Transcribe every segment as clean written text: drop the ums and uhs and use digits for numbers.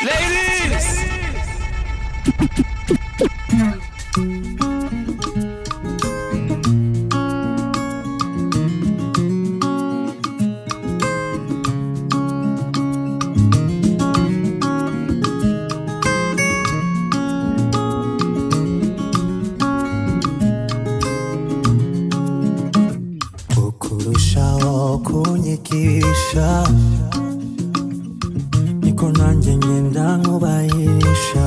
Ladies! Kukurushaho kunyigisha niko nanjye ngenda nkubahisha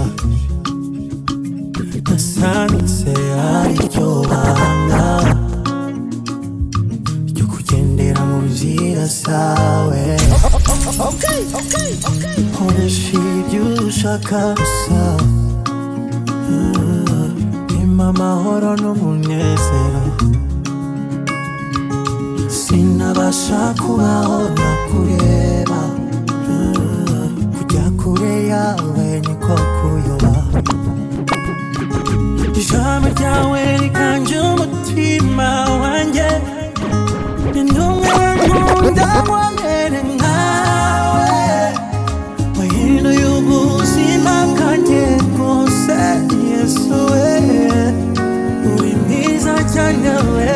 nasanitse aricyo banga ryo kugendera mu nzira zawe nkoresha ibyo ushaka gusa bimpa amahoro n'umunezero sinabasha kubaho nakureba kujya kure yawe niko kuyoba ijambo ryawe riganje umutima wanjye intumwe nkunda wamere nkawe wahinduye ubuzima bwanjye bwose Yesu we uri mwiza cyane we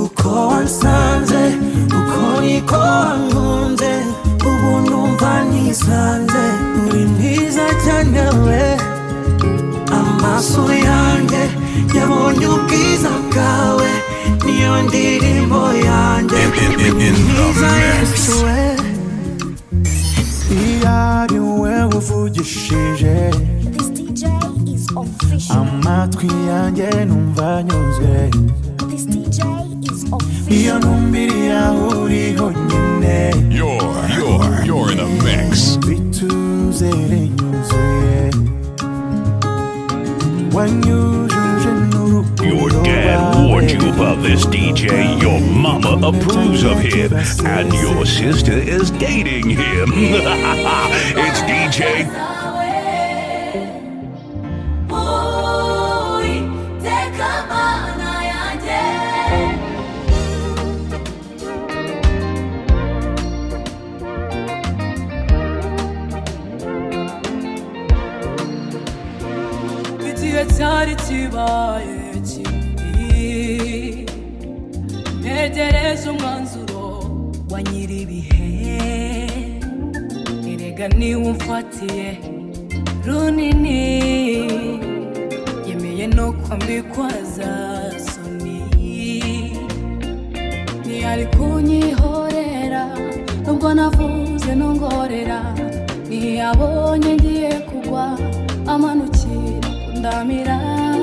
uko wansanze uko niko wankunze ubu numva nisanze uri mwiza cyane we amaso yanjye yabonye ubwiza bwawe niyo ndirimbo yanjye mwiza Yesu we iyo ari we uvugishije amatwi yanjye numva nyuzwe iyo numbiri yawe uriho nyine You're in a mix. bituzere nyuzuye wanyujuje n'urukundo Your dad warned you about this DJ, your mama approves of him, and your sister is dating him. It's DJ. cyari kibaye kibi ntegereje umwanzuro wa nyir'ibihe erega niwe umfatiye runini yemeye no kwambikwa za soni ntiyari kunyihorera nubwo navuze nongorera ntiyabonye ngiye kugwa amanukira ndamira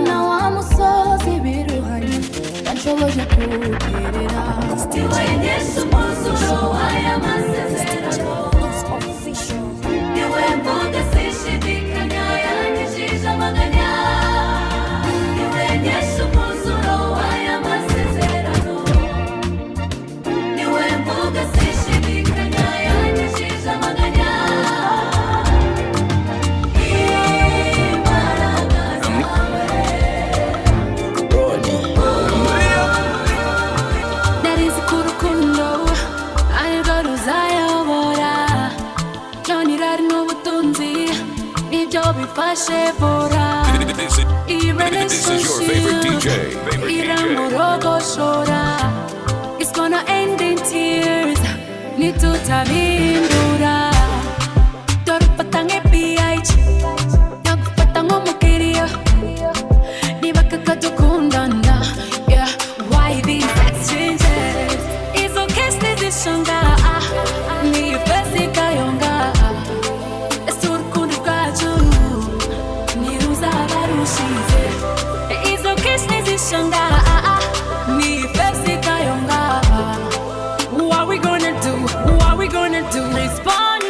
na wa musozi biruhanye yanshoboje kugerera stiwenyesha umwuzuro w'aya masezerano niwe mvuga sishidikanya yanyujije amaganya niwenyesha umwuzuro w'aya masezerano niwe mvuga sishidikanya yanyujije amaganya This is your favorite DJ. It's gonna end in tears. Need to tabindura. Torpatange PH. Yakpatango mukirio. Niba kakadukundana. Yeah, why these exchanges? It's okay, decision ga. Ni pesi kayonga. What we gonna do? What we gonna do? Respond.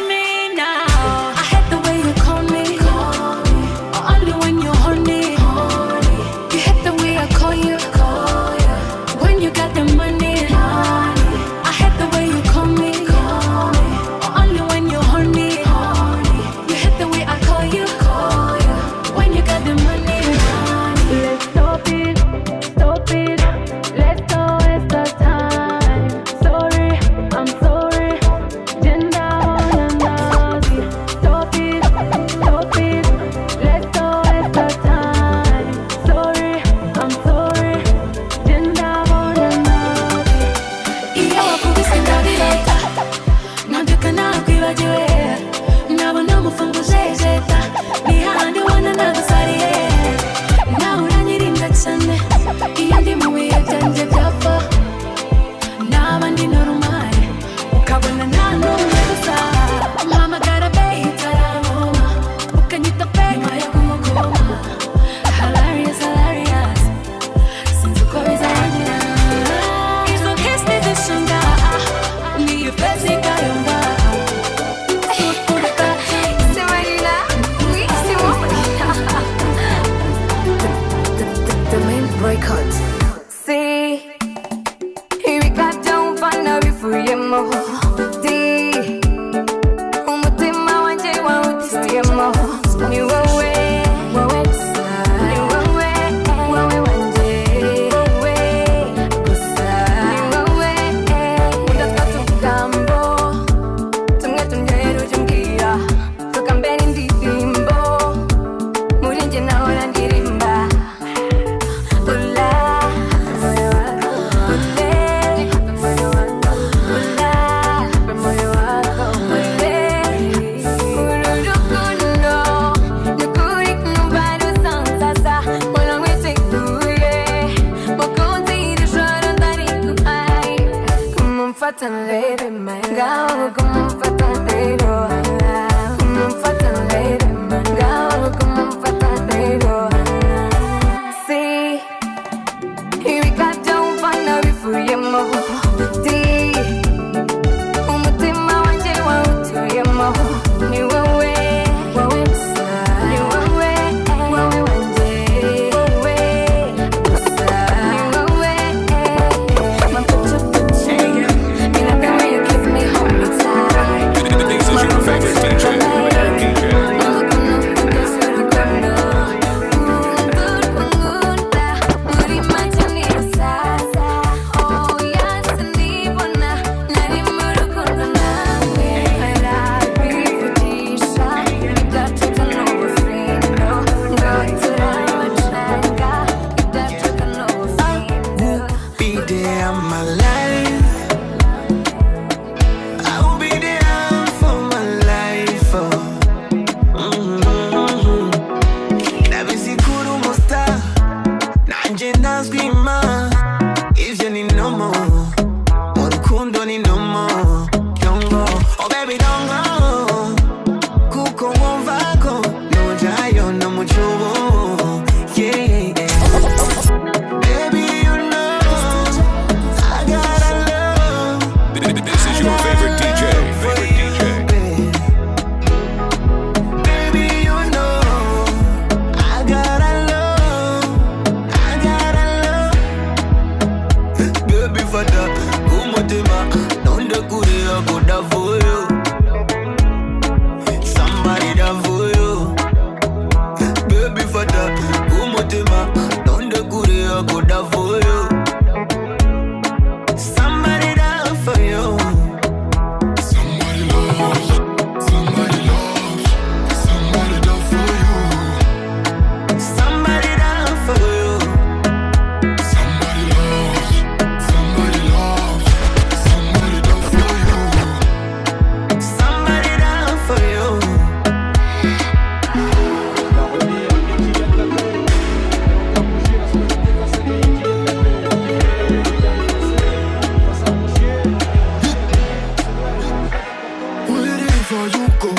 go,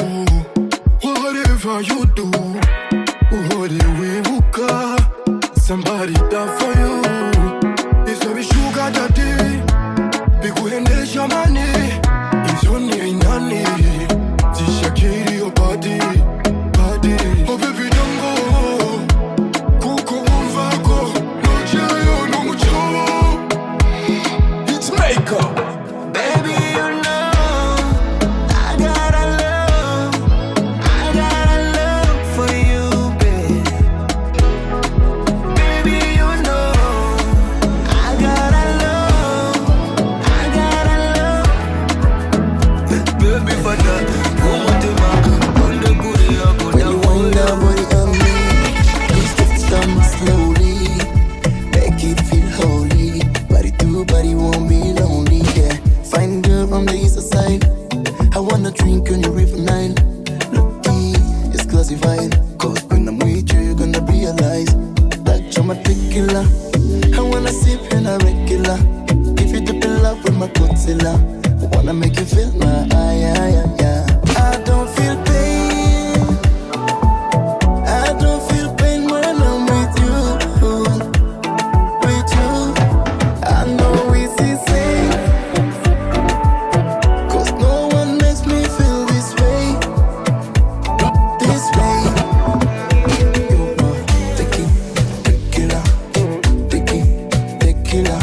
whatever you do, whatever somebody die for you. It's a sugar daddy, big window money. It's your name, nanny. Shakiri your body. Oh baby, don't go. Kuko wumvako, no jayo, no mucho. It's makeup. Baby, you know I got a love for you, babe. Baby, you know I got a love. Baby, for that. Slowly, make it feel holy. Body to body won't be lonely, yeah. Find girl from the east side. I wanna drink on your river Nile. Lucky, it's classified. Cause when I'm with you, you're gonna realize that you're my tequila. I wanna sip in a regular. If you dip in love with my Godzilla, I wanna make you feel my eye. I don't feel pain. I don't feel pain when I'm with you. With you, I know it's insane. Cause no one makes me feel this way. This way. You are tequila. Tequila.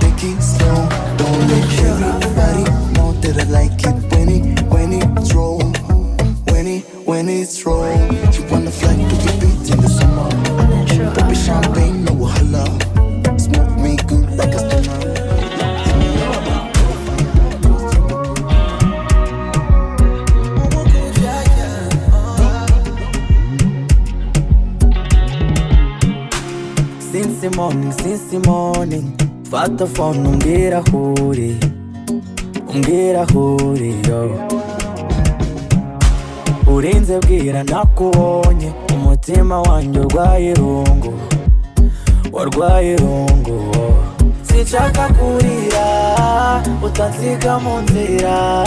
Take it slow. Don't let anybody know that I like it when it's roll. When it's roll. You wanna fly to the beach in the summer. Don't be champagne, no wahala. Smoke me good like a stunner. Since the morning, fat the phone, umbwira huri, yo. Urinze bwira nakubonye, umutima wanjye warwaye irungu. Sinshaka kurira, utansiga mu nzira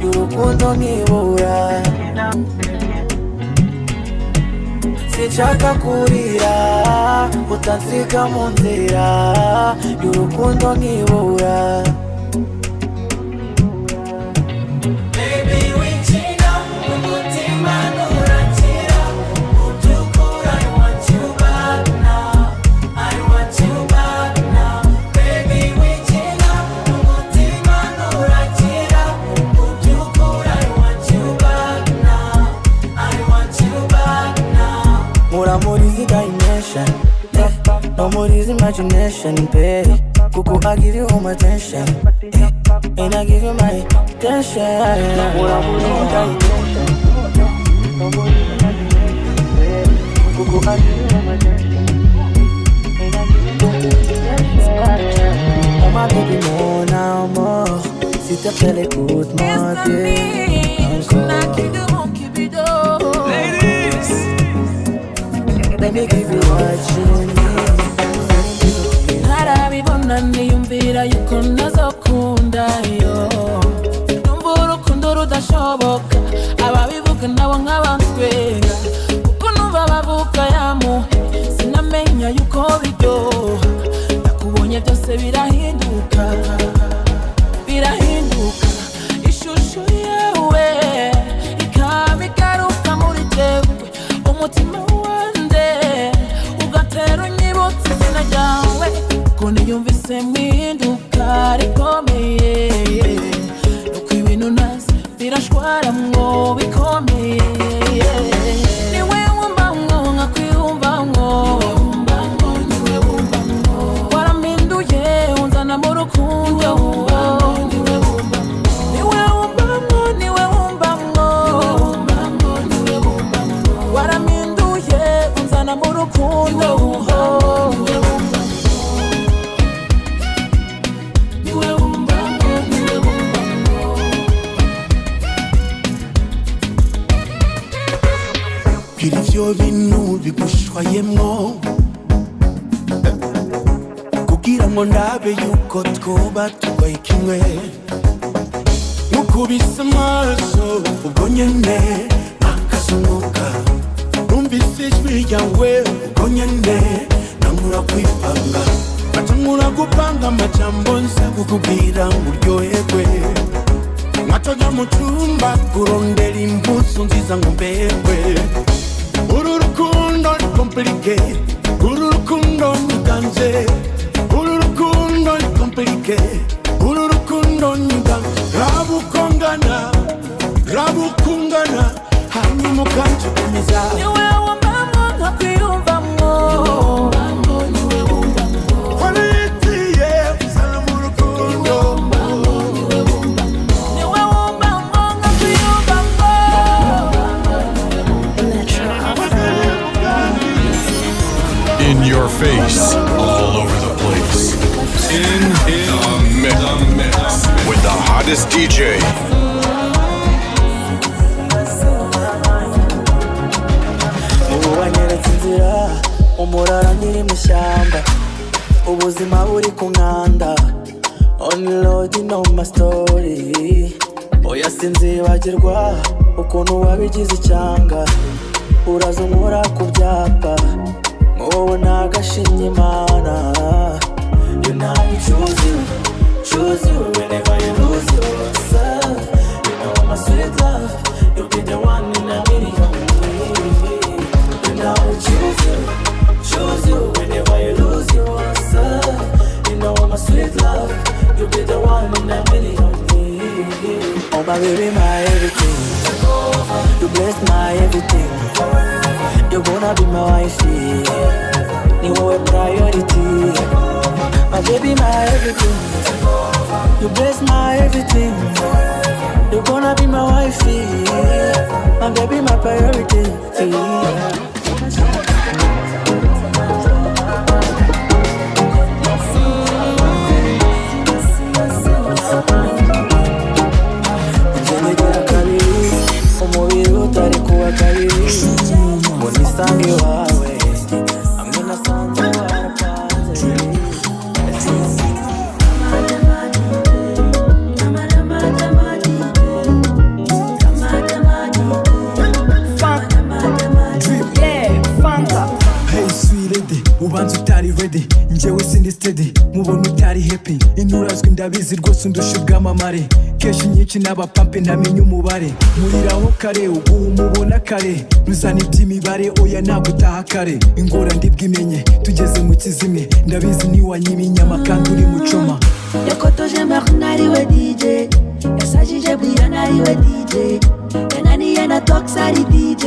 y'urukundo nkibura. Sinshaka kurira, utansiga mu nzira y'urukundo nkibura. Baby, wicina umutima nurakira, ubyukuri I want you back now, I want you back now. Baby, wicina umutima nurakira, ubyukuri I want you back now, I want you back now. Mura muri zi dimension, no more is imagination, babe. Kuku, I give you all my attention, and I give you my attention. Mura muri zi dimension, no more is imagination, babe. Kuku, I give you all my attention, and I give you my attention. Oh my baby, more now, more. Si te plaît, écoute-moi bien encore. Let me give you what you need. Narabibona niyumvira yuko nazokunda yo. Numva urukundo rudashoboka, ababivuga nabo nk'abanswera. Kuko numva bavuga yamuhe, sinamenya yuko biryoha. Nakubonye byose birahinduka, ishusho yawe ikaba igaruka muri jewe. Umutima niyumvise mpinduka rikomeye, nuko ibintu nazi birashwaramwo bikomeye. Niwe wumbamwo nkakwiyumvamwo, warampinduye unzana mu rukundo. Niwe wumbamwo, warampinduye unzana mu rukundo. Ibyo bintu bigushwayemwo kugira ngo ndabe yuko twoba tubaye kimwe mukubise amaso ubwo nyene akazunguka numvise ijwi ryawe ubwo nyene nangura kwipanga ngatangura gupanga amajambo nza kukubwira ngo uryoherwe nkatoja mu cumba kurondera impuzu nziza ngo mberwe uru rukundo ni complicated uru rukundo ni ganje uru rukundo ni complicated uru rukundo ni ganje rabukungana hanyuma ukancukumiza niwe wumvamo nkakwiyumvamo niwe wumvamo waritiye usana mu rukundo niwe wumvamo nkakwiyumvamo In your face, all over the place. In the mix with the hottest DJ. ubu wanyeretse inzira umurara nkiri mu shyamba ubuzima buri ku nkanda on road no my story oya sinzibagirwa ukuntu wabigize icyanga uraza unkora ku byapa wowe nagashimye imana you know you choose you whenever you lose yourself you know my sweet love you'll be the one in a million. I will choose you whenever you lose yourself. You know my sweet love, you'll be the one in a million. Oh my baby, my everything. You bless my everything. You're gonna be my wifey. You are a priority. My baby, my everything. You bless my everything. You're gonna be my wifey. My baby, my priority. umubiri utari kuwa kabiri ngo nisange iwawe hamwe nasanze warapanze Hey sweet lady, ubanza utari ready njyewe sindi steady mubona utari happy inturazwe ndabizi rwose undusha ubwamamare keshi nyinshi n'abapampe ntamenye umubare muriraho kare ubu umubona kare ruzana iby'imibare oya ntabwo utaha kare ingora ndibwimenye tugeze mu kizime ndabizi niwanyima inyama kandi uri mucoma yakotoje marnari we DJ yasajije bwiranari we DJ yananiye na toxari DJ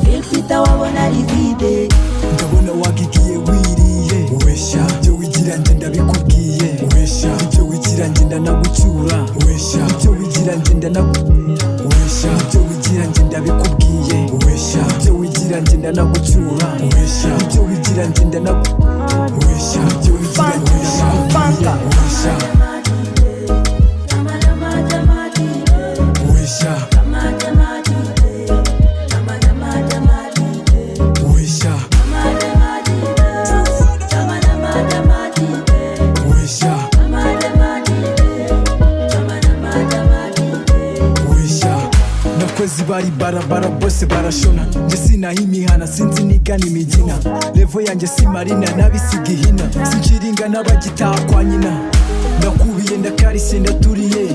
filfita wabona ari vide ndabona wagigiye wiriye uwesha ibyo wigira nje ndabikubwiye uwesha ibyo wigira nje ndanagucyura uwesha ibyo wigira nje uwesha ibyo wigira nje ndabikubwiye uwesha ibyo wigira nje ndanagucyura uwesha ibyo wigira nje uwesha ibyo wigira nje ndanagucyura uwesha abakozi bari barabara bose barashona nje sinaha imihana sinzi nigana imigina levo yanjye si marina nabisiga ihina sinkiringa n'abagitaha kwa nyina ndakubiye ndakarise ndaturiye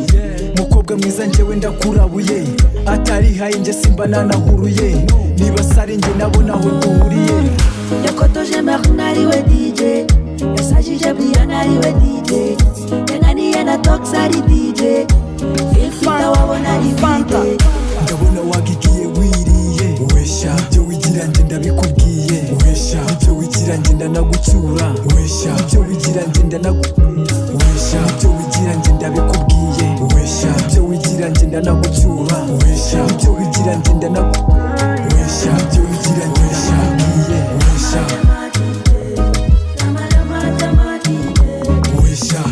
mukobwa mwiza njyewe ndakurabuye atarihaye nje simba nanahuruye niba sare nje nabona aho duhuriye yakotoje marnari we DJ yasajije bwiranari we DJ yananiye na toxari DJ filfita wabona ari vide ndabona wagigiye wiriye uwesha ibyo wigira nje ndabikubwiye uwesha ibyo wigira nje ndanagucyura uwesha ibyo wigira nje uwesha ibyo wigira nje ndabikubwiye uwesha ibyo wigira nje ndanagucyura uwesha ibyo wigira nje uwesha ibyo wigira nje ndabikubwiye uwesha uwesha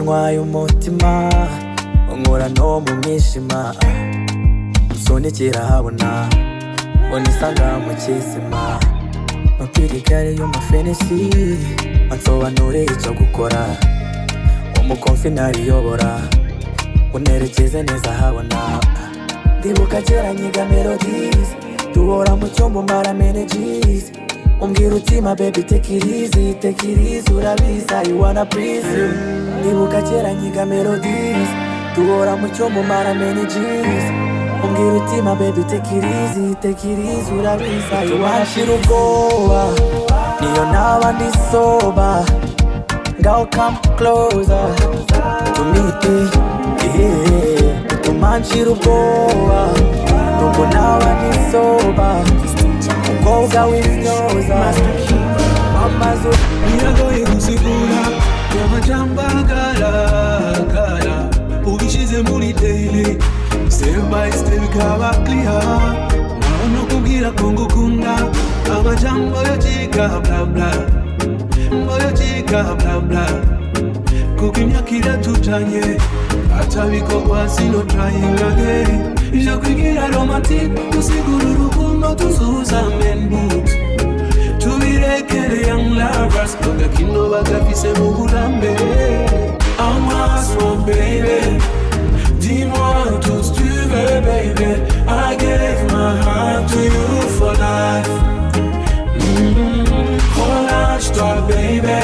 wantwaye umutima unkura no mu mwijima unsunikira habona unisanga mu kizima mapirigare y'umufenesi ansobanure icyo gukora umukomfi nariyobora unerekeze neza habona ndibuka kera nyiga melodies duhora mu cyombo mara energies umbwira utima baby take it easy urabiza you wanna please ndibuka kera nyiga melodies duhora mu cyombo mara energies umbwira utima baby take it easy urabiza you wanna shira ubwoba niyo naba ndi soba ngaho come closer to me yeah tumanshira ubwoba nubwo naba ndi soba umukobwa w'imyoza amazu biragoye gusigura amajambo agaragara ubishyize muri daily step by step bikaba clear naho no kubwira ko ngukunda amajambo yocika bla bla bla bla kuko imyaka iratujanye atabikorwa sino trying again ije kwigira romantic gusigura urukundo tuzuza men boot tubirekere young lovers bagakino bagafise mu burambe amaso baby dis-moi tout ce tu veux baby I gave my heart to you for life relâche-toi baby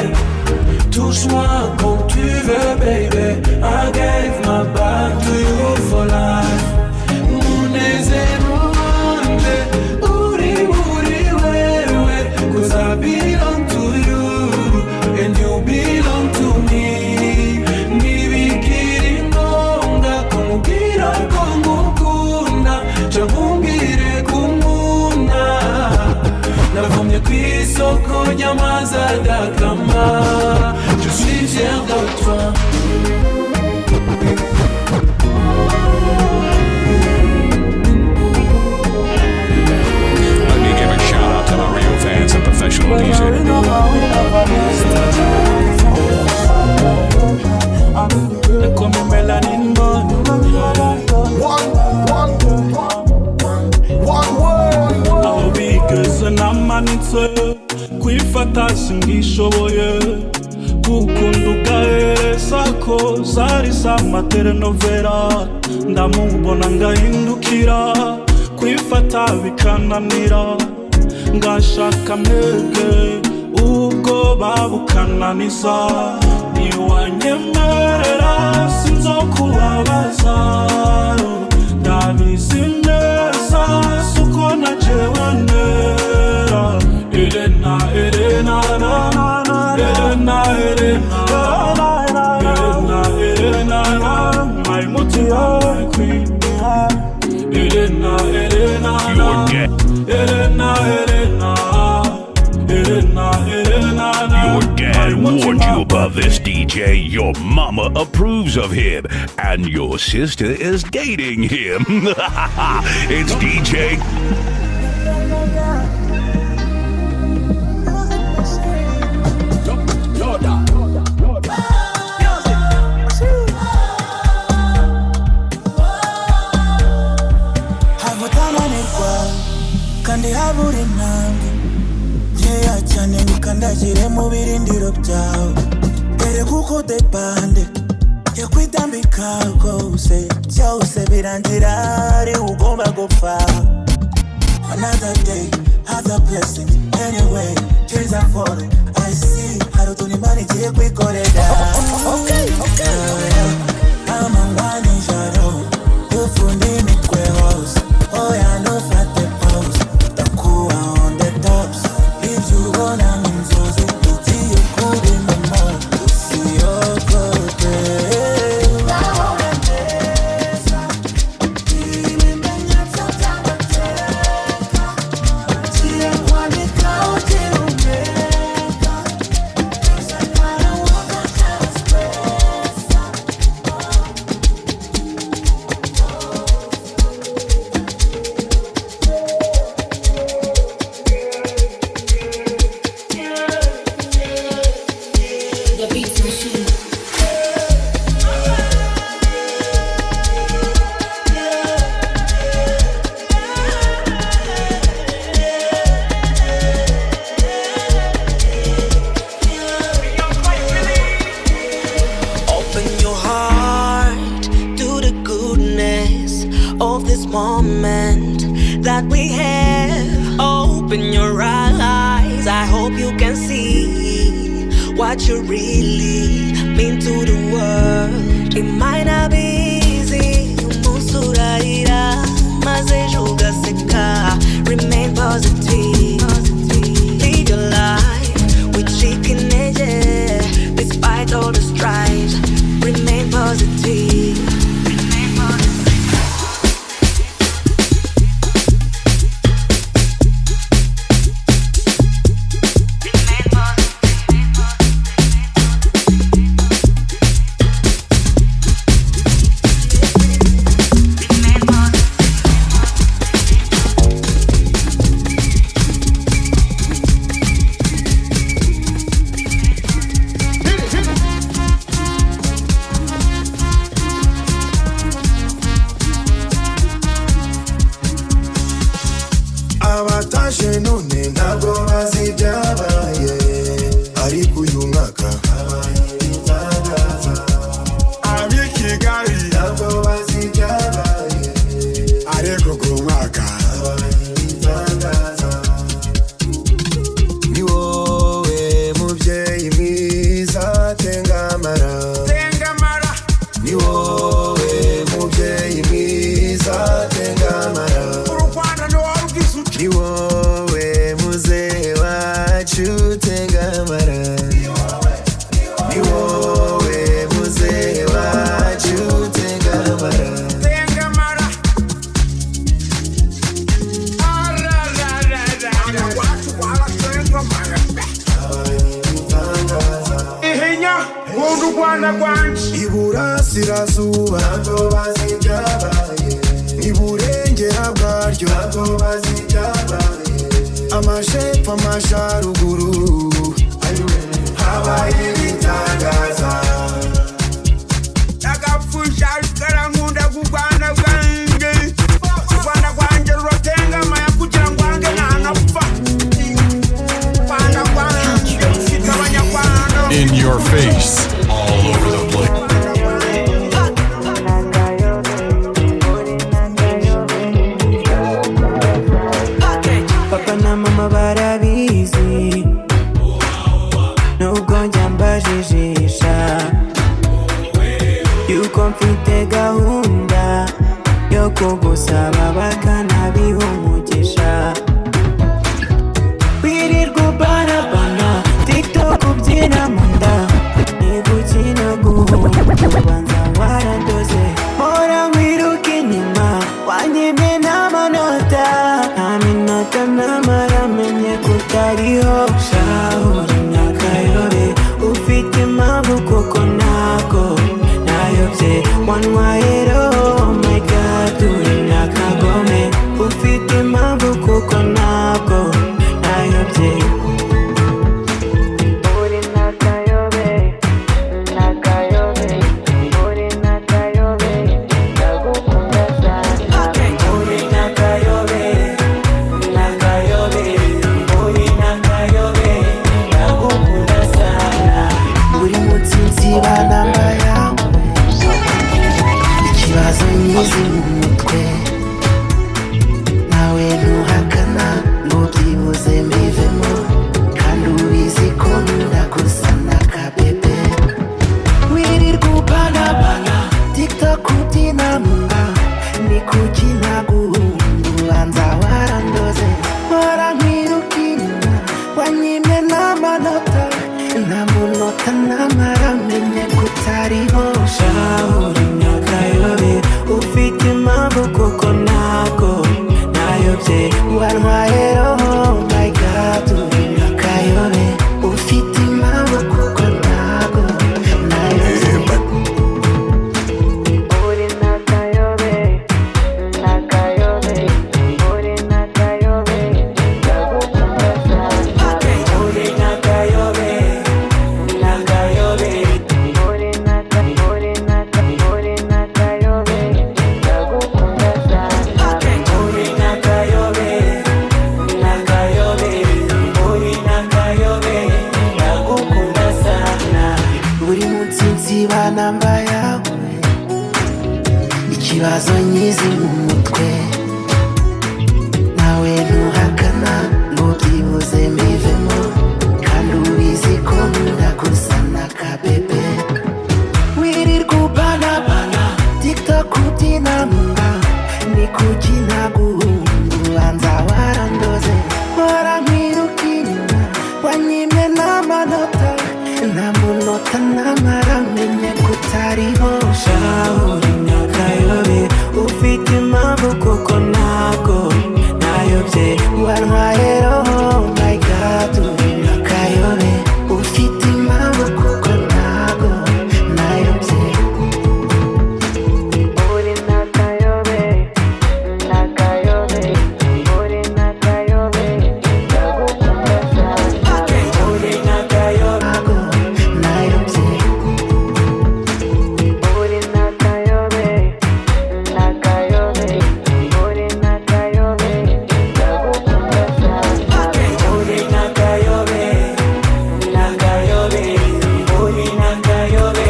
touche-moi comme tu veux baby I gave my back to you for life cause I belong to you and you belong to me nibikiri ngombwa kumubwira ko ngukunda cyangwa kumunda navomye ku isoko ry'amazi adakama je suis fier de toi fans and professional DJ. They call me Melanin Bun. Aho bigeze namanitse kwifata singishoboye gukunda ugahereza ko zari z'amaterenovera ndamubona ngahindukira kwifata bikananira ngashaka mwege ubwo babukananiza niwanyemerera sinzokubabaza ndabizi neza suko najewe nera Elena Elena my mutia queen Elena Your dad warned you about this DJ. Your mama approves of him, and your sister is dating him. It's DJ. kandi habura intambwe nkeya cyane ngukandagire mu birindiro byawe dore kuko depande yakwitambika rwose byose birangira ari ugomba gupfa another day other blessings anyway tears are falling I see hari utuntu imana igiye kwikorera amanywa nijoro dufunde imitwe hose oya ntufate pause on the tops, if you wanna mean so it's you could in the mall, see your good now and feeling the nuts of time see a quality out in Omega cause I wanna walk out of space of this moment that we have. Open your eyes, I hope you can see what you really mean to the world. It might not be easy, musurarira, mas joga seca. Remain positive, live your life with chicken edges, despite all the strife. Remain positive. abatashe none ntabwo bazi ibyabaye ariko uyu mwaka habaye ibitangaza ab'i Kigali ntabwo bazi ibyabaye ariko ku mwaka habaye ibitangaza ni wowe mubyeyi mwiza tengamara ni wowe mubyeyi mwiza tengamara ni wowe muzee wacu tengamara ni wowe muzee wacu tengamara ihinya nkunda u Rwanda rwanje iburasirazuba ntabwo bazi ibyabaye iburengera bwaryo ntabwo bazi ibyabaye amajepfo amajyaruguru habaye ibitangaza agapfusha karankunda ku Rwanda rwanjye u Rwanda rwanjye rurotengamaye kugira ngo wange ntanapfa u Rwanda rwanjye rufite abanyarwanda In your face, all over the place. Papa na mama barabizi nubwo njya mbajijisha yuko mfite gahunda yo kugusaba bakanabiha umugisha wirirwa ubanabana TikTok ubyina mu nda niba ukina guhunga ubanza warandoze mpora nkwiruka inyuma wanyimye n'amanota nta minota namara menye kutariho shahura nyakayobe ufite impamvu kuko ntabwo nayobye wantwayero oh my god uri nyakagome ufite impamvu kuko ntabwo nayobye uri nakayobe nakayobe uri nakayobe ndagukunda sana uri nakayobe nakayobe uri nakayobe ndagukunda sana uri mutsinzi banamba yawe ikibazo nyizi mu mutwe nawe ntuhakana ngo byibuze mbivemo kandi ubizi ko ndagusa n'akabebe wirirwa ubanabana TikTok ubyina mu nda ni kuki ntaguhunga ubanza warandoze mpora nkwiruka inyuma wanyimye n'amanota nta munota namara menye kutariho shahura nyakayobe ufite impamvu kuko ntabwo nayobye wantwaye roho oh my god uri nyakayobe ufite impamvu kuko ntabwo nayobye uri nakayobe nakayobe uri nakayobe ndagukunda sana uri nakayobe nakayobe uri nakayobe ndagukunda sana uri nakayobe nakayobe kuki naguhungubanza warandoze warankirukirina wanyimye n'amanota nta munota namara menye kutariho shawuri n'akayobe ufite impamvu kuko ntabwo nayobye wantwaye roho my god uri n'akayobe ufite impamvu kuko ntabwo nayobye uri n'akayobe n'akayobe uri n'akayobe ndagukunda cyane uri n'akayobe nayobye uri n'akayobe n'akayobe uri n'akayobe ndagukunda cyane uri n'akayobe n'akayobe uri n'akayobe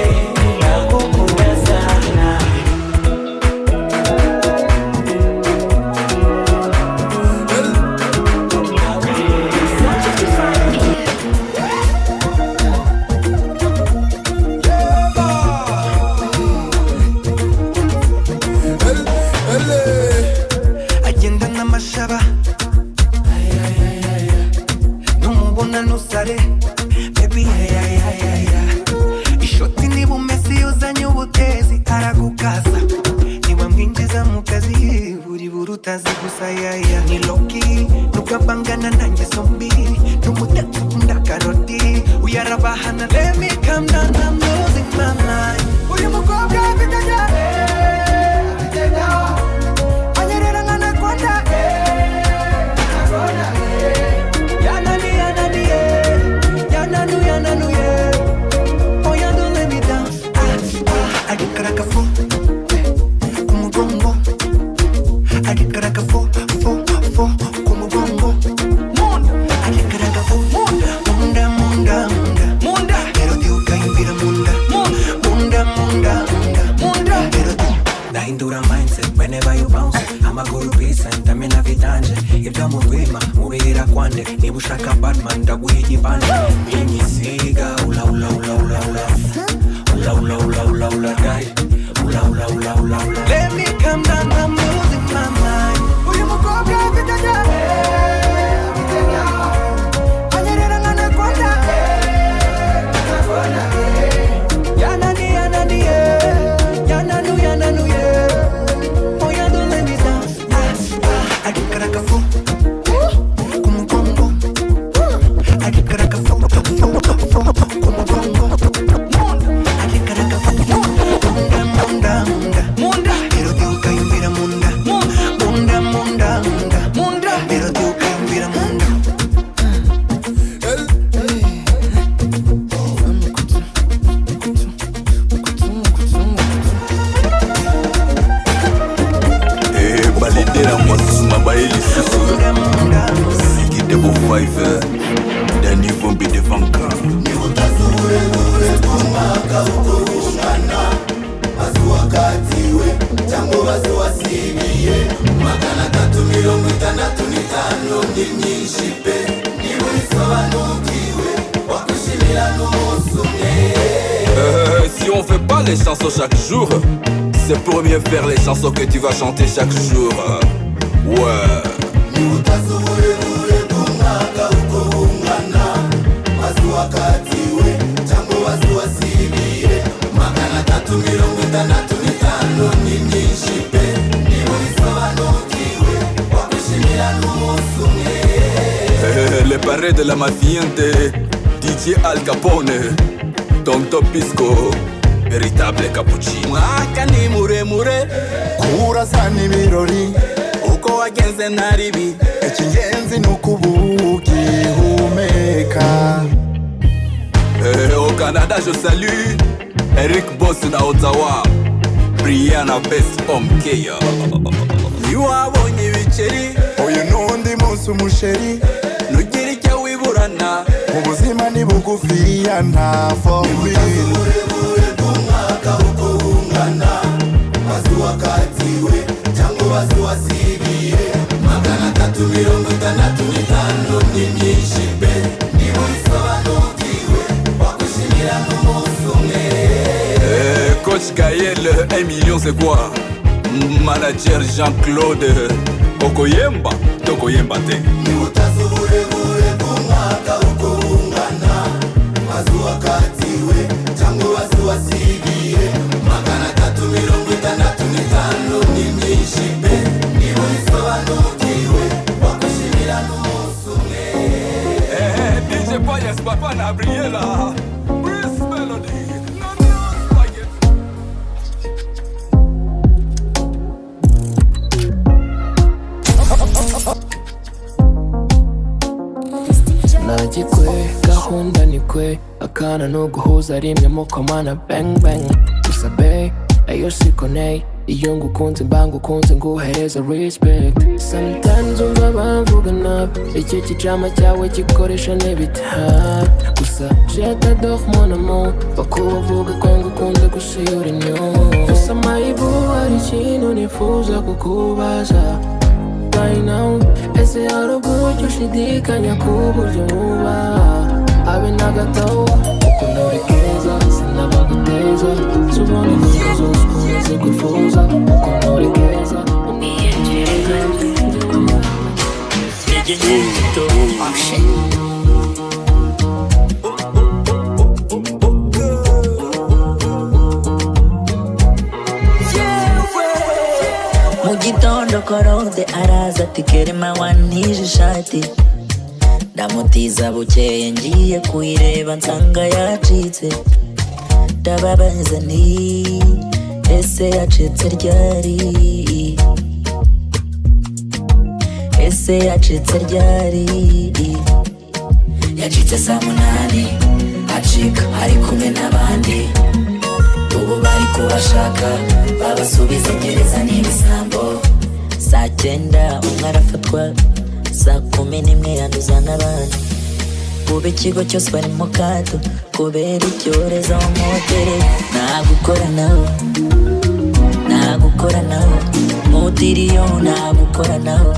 ndagukunda cyane agenda n'amashaba numubona nusare baby ishoti niba umesi uzanye ubutezi aragukaza niba mwinjiza mu kazi buri utazi gusa yaya ni loki nugabangana nanjye zombi n'umutetsi ukunda karoti uyarabahana let me calm down I'm losing my mind uyu mukobwa afite cyane anyerera nk'anakonda yananuye oh ya don't let me down agikaragafo kumugongo agikaragafo fo kumugongo agikaragafo munda pero ukayumvira munda pero nahindura mindset whenever you bounce amaguru decent amena vitanje ibyo murwima mubihira kwande niba ushaka Batman ndaguha igipande inyisiga ula guy ula let me calm down I'm losing my mind uyu mukobwa afite cyane anyerera nk'anakonda yananuye oh ya don't let me down agikaragafo kumugongo agikaragafo kumugongo agikaragafo munda pero ukayumvira munda pero ukayumvira munda Balidera mwasuma baeli susu Siki debo 5 Then you won't be the vanka Si on fait pas les chansons chaque jour, c'est pour mieux faire les chansons que tu vas chanter chaque jour. Ouais. Le parrain de la mafiente DJ Al Capone Tonto Pisco Véritable cappuccino mwaka ni muremure kurasana ibirori uko wagenze ntaribi icy'ingenzi ni ukubugihumeka. Au Canada je salue Eric Boss na Ottawa Brianna Best Home Care. Niwabonye ibiceri uyu n'undi munsi umusheri nugira icyo wiburana ubuzima ni bugufiya nta fombi wakatiwe cyangwa wasibiye 365 ni myinshi be niba usobanukiwe wakushimira n'umunsi umwe. Coach Gaël, 1 million c'est quoi? Manager Jean-Claude Okoyemba Tokoyemba te Nimutazure kumwaka ukungana Mazu wakatiwe Changu wazu wasigie Magana 365 ni myinshi pe Nibo isobanukiwe Wakushimira n'umusumwe DJ Payas Papa na Briella Bruce Melody Nagikwe, gahunda ni kwe Akana no guhuza rimwe mukomana bang bang Gusa be, ayo sikoneye Iyo ngukunze mba ngukunze nguhereza respect Sometimes umva bavuga nabi Icyo kijama cyawe gikoresha n'ibitaha Gusa je t'adore mon amour Bakuvuga ko ngukunze gusa iyo uri nyuma Gusa mayibu hari ikintu nifuza kukubaza Right now, ese hari uburyo ushidikanya ku buryo nkuba Habe na gato, ukunda uri keza Sinabaguteza, subona inzira zose ukunze kwifuza Ukunda uri keza, Mugitondo korode araza ati kerema wantije ishati Ndamutiza bukeye ngiye kuyireba nsanga yacitse Ndababaza ni ese yacitse ryari Ese yacitse ryari Yacitse saa 8 acika ari kumwe n'abandi Ubu bari kubashaka babasubiza gereza n'ibisambo Saa 9 umwe arafatwa Saa 11 yanduza n'abandi Ubu ikigo cyose bari mu kato kubera icyorezo motere Nagukora nawe Nagukora nawe Mutiriyo nagukora nawe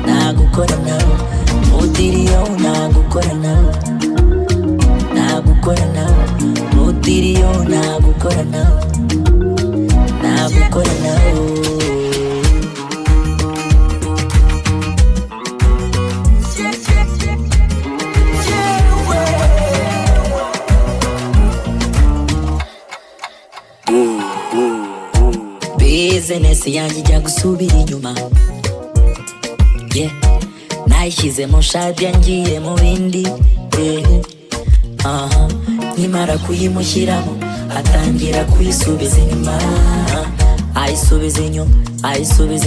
Nagukora nawe Mutiriyo nagukora nawe Nagukora nawe Mutiriyo nagukora nawe Nagukora nawe Business yanjye ijya gusubira inyuma Yeah Nayishyizemo Chadia ngiye mu bindi Nkimara kuyimushyiramo atangira kuyisubiza inyuma ayisubiza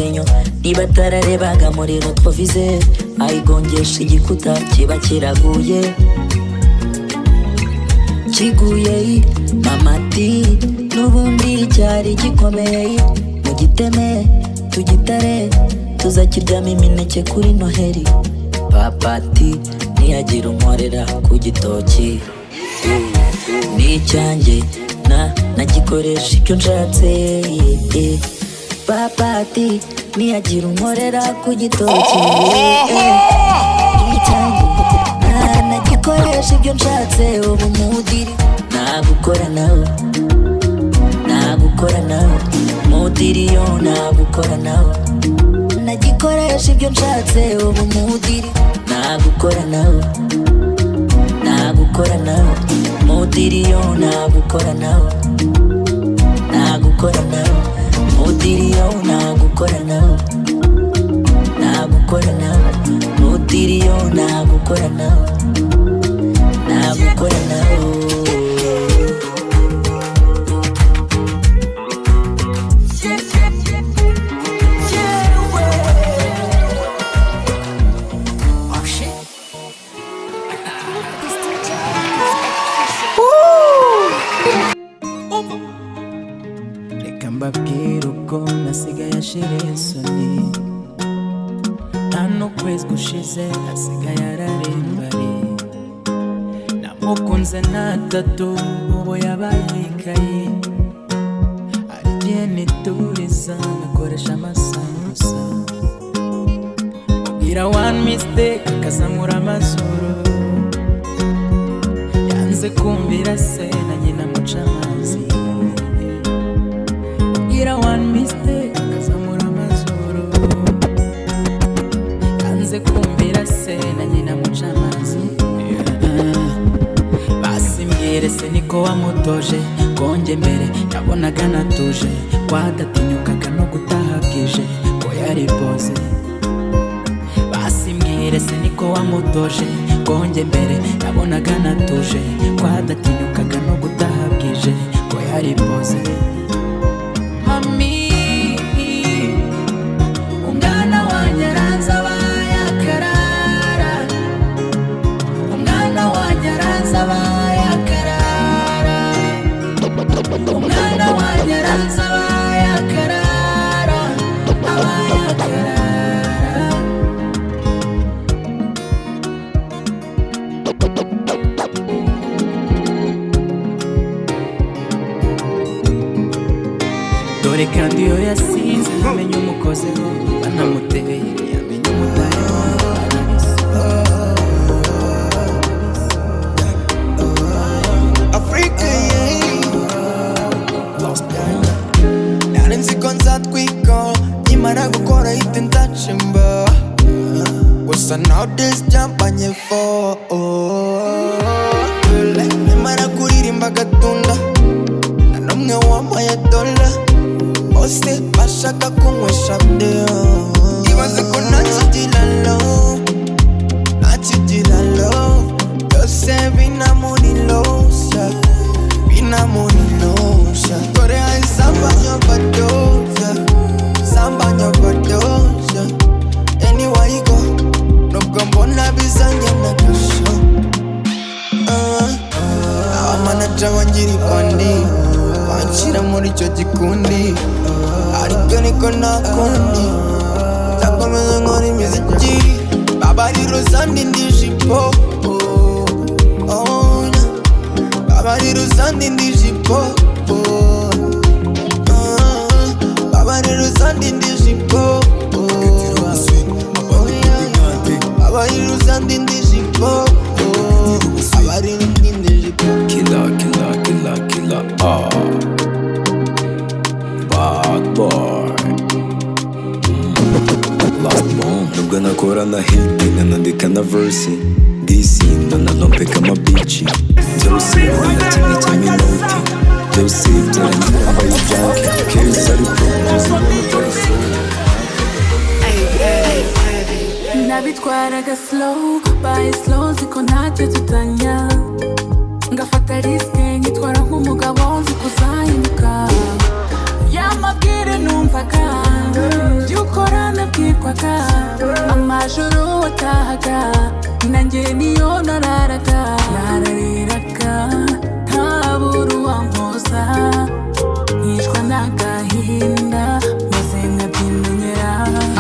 inyuma niba atararebaga muri retroviseur ayigongesha igikuta kiba kiraguye kiguye mamati n'ubundi cyari gikomeye mu giteme tugitare tuzakiryama imineke kuri noheri papati niyagira umorera ku gitoki n'icyanjye nagikoresha icyo nshatse papati niyagira umorera ku gitoki n'icyanjye nagikoresha ibyo nshatse ubu mudiri nagukora nawe mudiriyo nagukora nawe nagikoresha ibyo nshatse ubu mudiri nagukora nawe mudiriyo nagukora nawe mudiriyo nagukora nawe mudiriyo nagukora nawe Reka mbabwire uko nasigaye ashira isoni nta n'ukwezi gushize asigaye ararembare namukunze natatu ubu yabaye ikaye hari igihe nituriza nakoresha amasamusa mubwira one mistake akazamura amazuru yanze kumvira se na nyina muca amazi mubwira one mistake akazamura amazuru yanze kumvira se na nyina mucamazi basimbwire se niko wamutoje konje mbere yabonaga natuje kwadatinyukaga no gutaha bwije ko yari boze basimbwire se niko wamutoje konje mbere yabonaga natuje kwadatinyukaga no gutaha bwije ko yari boze mami umwana wanjye aranzabaye akarara umwana wanjye aranzabaye akarara umwana wanjye aranzabaye akarara abaye akarara dore kandi iyo yasinze ntamenya umukozeho banamuteye yamenya umutayeho Africa, nari nzi ko nzatwika nimara gukora hit ndacimba gusa nowadays byampanye fo nimara kuririmba gatunda na numwe wampaye dola bose bashaka kunywesha bdeo ibaze ko ntakigira love byose binamunilosha dore hari samba nyobadoza anywhere you go nubwo mbona bizanye n'agasho abamanaja bangiri kwandi banshyira muri icyo gikundi ariko niko nakundi nzakomeza nkora imiziki babarira uzandi ndijipo babarira uzandi ndijipo babarira uzandi ndijipo babarira uzandi ndijipo babarira uzandi ndijipo Killer Bad boy Last bomb nubwo nakora na hit nanandika na verse DC ndanarompeka amabici byose na kimwe cy'iminoti byose byarangira mbaye ibyake keza ari nabitwaraga slow by slow ziko ntacyo tutanya ngafata riske nkitwara nk'umugabo nzi kuzahinduka yamabwire numvaga by'ukora nabwirwaga amajoro watahaga nanjye niyo nararaga ntabura uwampoza nkishwa n'agahinda maze nkabyimenyera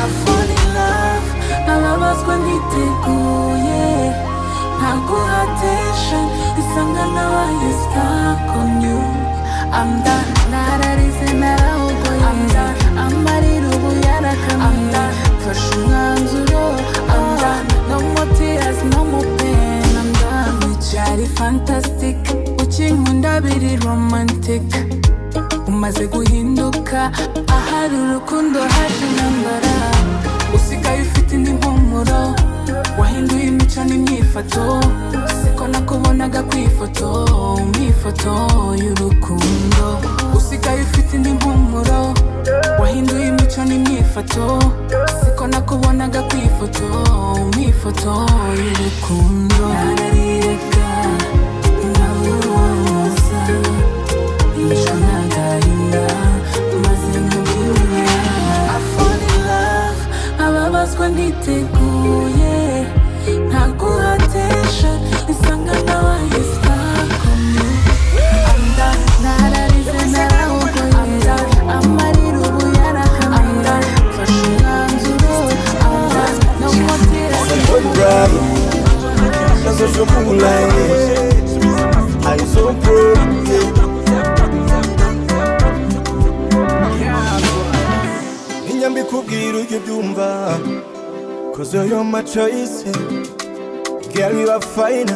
I fall in love nababazwa niteguye ntaguhatesha isanga nabaye stuck on you I'm done nararize narahogoye I'm done amarira ubu yarakamye I'm done fashe umwanzuro I'm done no more tears no more pain I'm done wicyari fantastic ukinkunda biri romantic umaze guhinduka ahari urukundo haje intambara usigaye ufite indi mpumuro wahinduye imico n'imyifato siko nakubonaga ku ifoto imifoto y'urukundo usigaye ufite indi mpumuro wahinduye imico n'imyifato siko nakubonaga ku ifoto imifoto y'urukundo narariraga nkaburoza imico n'agahinda maze nkabyimenyera I fall in love ababazwa niteguye ntaguhatesha isanga nabaye stuck on you I'm done nararize narahogoye amarira ubu yarakamye fashe umwanzuro I'm done no more tears I'm so proud. Inyambikubwira ujye byumva cause you're my choice girl you are fine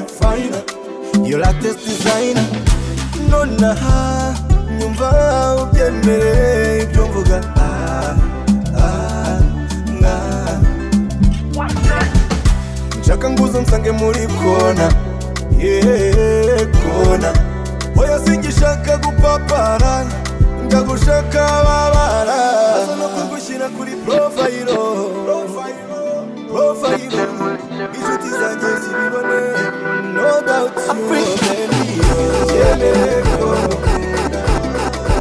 Your latest designer nonaha nyumva ubyemere ibyo mvuga nshaka nguzo nsange muri kona kona oya singishaka gupapara ndagushaka babara aza no kugushyira kuri profile inshuti zanjye zibibone no doubt you baby yemere ko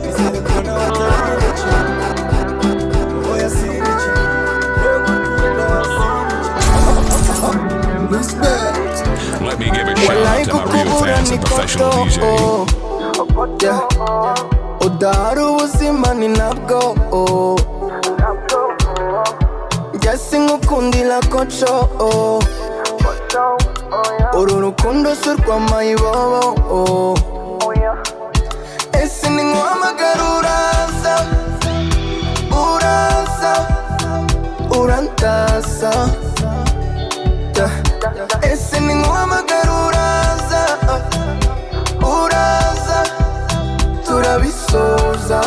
bizere ko nawe atari oya siniki Let me give a shout out to my real fans and professional DJ. Udaharu ubuzima ni nabwo njye sinkukundira koco uru rukundo si urw'amayibobo ese ni nkuhamagara uraza urantasa ese ni nkuhamagara uraza turabisoza